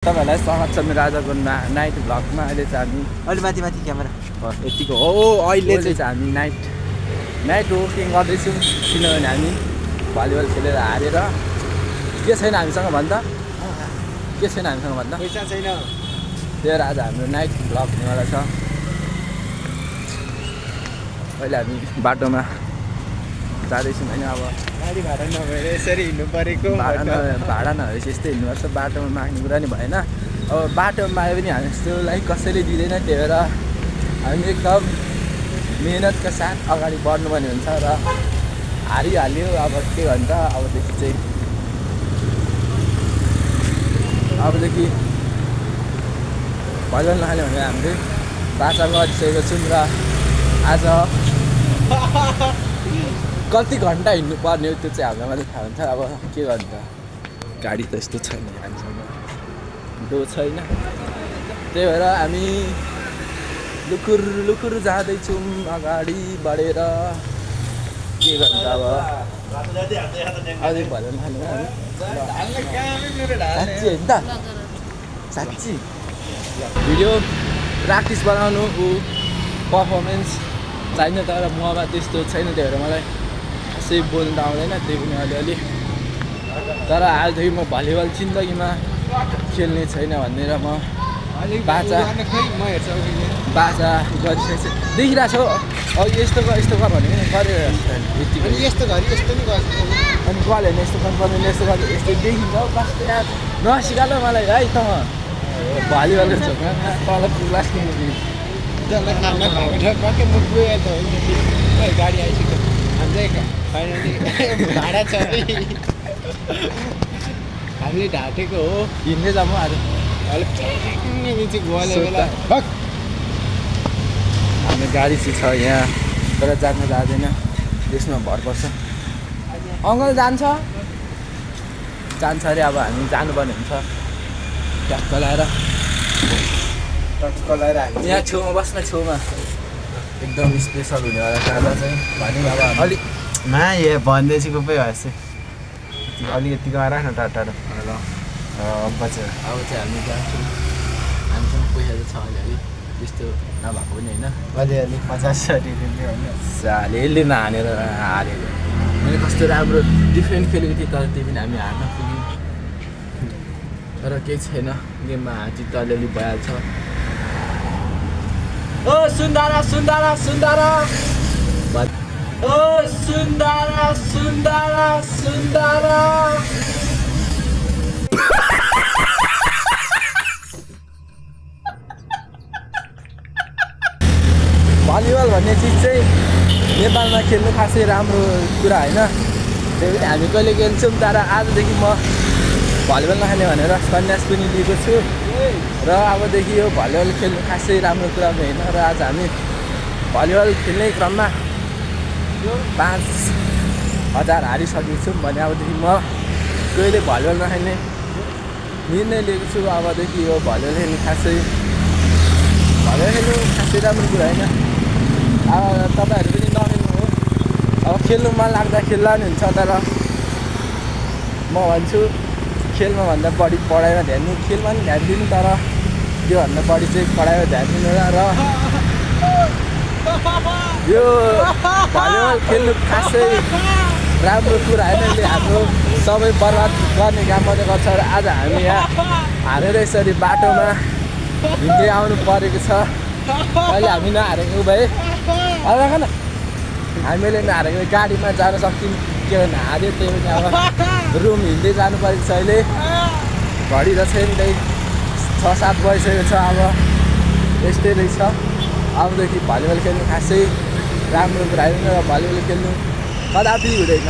तपाईहरुलाई स्वागत छ मेरो आजको नाइट भ्लगमा। अहिले चाहिँ हामी अलि माथि माथि क्यामेरा यतिको हो। अहिले चाहिँ हामी नाइट वकिङ गर्दैछौँ, किनभने हामी भलिबल खेलेर हारेर के छैन हामीसँग भन्दा, के छैन हामीसँग भन्दा पैसा छैन। त्यही भएर आज हाम्रो नाइट भ्लग हुनेवाला छ। अहिले हामी बाटोमा जाँदैछौँ होइन। अब गाडी भाडा नभएर यसरी हिँड्नु परेको, भाडा नभएपछि यस्तै हिँड्नुपर्छ। बाटोमा माग्ने कुरा नि भएन। अब बाटोमा मागे पनि हामी जस्तोलाई कसैले दिँदैन, त्यही भएर हामी एकदम मेहनतका साथ अगाडि बढ्नुपर्ने हुन्छ र हारिहाल्यो। अब के भन्छ, अबदेखि भलिबल नखाल्यो भने हामीले बाचा गरिसकेको छौँ र आज कति घन्टा हिँड्नु पर्ने हो त्यो चाहिँ हामीलाई मात्रै थाहा हुन्छ। अब के गर्नु, गाडी त यस्तो छैन हामीसँग, डो छैन। त्यही भएर हामी लुकुर जाँदैछौँ अगाडि बढेर। के गर्नु अब अझै भलिबल नखाल्नु साँच्ची होइन त, साँच्ची भिडियो प्र्याक्टिस बनाउनु पर्फर्मेन्स चाहिन्छ, तर ममा त्यस्तो छैन। त्यही भएर मलाई खासै बोल्नु त आउँदैन, त्यही पनि अलिअलि। तर आजदेखि म भलिबल जिन्दगीमा खेल्ने छैन भनेर म बाचा गरिसकेको छु। देखिरहेको छ अब यस्तो गर भनेको गरेर यस्तो घरि यस्तो नि गर्छ। अनि गऱ्यो भने यस्तो गर्नुपर्ने, यस्तो गर्दा यस्तो देखिन्छ। कस्तो याद नसिकाल मलाई है त, भलिबलको झोकमा तल क्लास गाडी आइसक्यो, हाम्रै फाइनली भाडा छ। हामीले ढाँटेको हो, हिँड्दै जाऊँ आज। हाम्रो गाडी चाहिँ छ यहाँ, तर जानु जाँदैन, त्यसमा भर पर्छ। अङ्कल जान्छ अरे। अब हामी जानुपर्ने हुन्छ ट्याक्क लगाएर यहाँ छेउमा बस्न, छेउमा एकदम स्पेसल हुनेवाला खाना चाहिँ भने अब अलिक भन्दैछु पो भएछ। अलिकति गएर न टाढो अब चाहिँ हामी जान्छौँ। हामीसँग पैसा चाहिँ छ अलिअलि, त्यस्तो नभएको पनि होइन। अलिअलि 50 साले नहानेर हारेर मैले कस्तो राम्रो डिफेन्ड खेलेको थिएँ, तर त्यही पनि हामी हार्न पुग्यौँ। तर केही छैन, गेममा हार जित अलिअलि भइहाल्छ। ओ सुन्दारा ओ सुन्दारा भलिबल भन्ने चिज चाहिँ नेपालमा खेल्नु खासै राम्रो कुरा होइन। त्यही पनि हामी कहिले खेल्छौँ, तर आजदेखि म भलिबल नखाने भनेर सन्यास पनि लिएको छु र अबदेखि यो भलिबल खेल्नु खासै राम्रो कुरा पनि होइन। र आज हामी भलिबल खेल्ने क्रममा 5000 हारिसकेको छौँ भने अबदेखि म कहिले भलिबल नखाने निर्णय लिएको छु। अबदेखि यो भलिबल खेल्नु खासै राम्रो कुरा होइन। अब तपाईँहरू पनि नखेल्नु हो, अब खेल्नु मन लाग्दा खेल्दा नि हुन्छ। तर म भन्छु खेलमा भन्दा बढी पढाइमा ध्यान दिनु, खेलमा पनि ध्यान दिनु, तर त्योभन्दा बढी चाहिँ पढाइमा ध्यान दिनु होला। र यो भलिबल खेल्नु खासै राम्रो कुरा होइन, यसले हाम्रो सबै बर्बाद गर्ने काम मात्रै गर्छ। र आज हामी यहाँ हारेर यसरी बाटोमा हिँड्दै आउनु परेको छ। अहिले हामी नहारेको भए न, हामीले नहारेको गाडीमा जान सक्थ्यौँ, के भने हार्यो। त्यही पनि अब रुम हिँड्दै जानु परेको छ। अहिले घडी त छैन, त्यही 6-7 बजिसकेको छ। अब यस्तै रहेछ। अबदेखि भलिबल खेल्नु खासै राम्रो कुरा होइन, र भलिबल खेल्नु कदापि हुँदैन।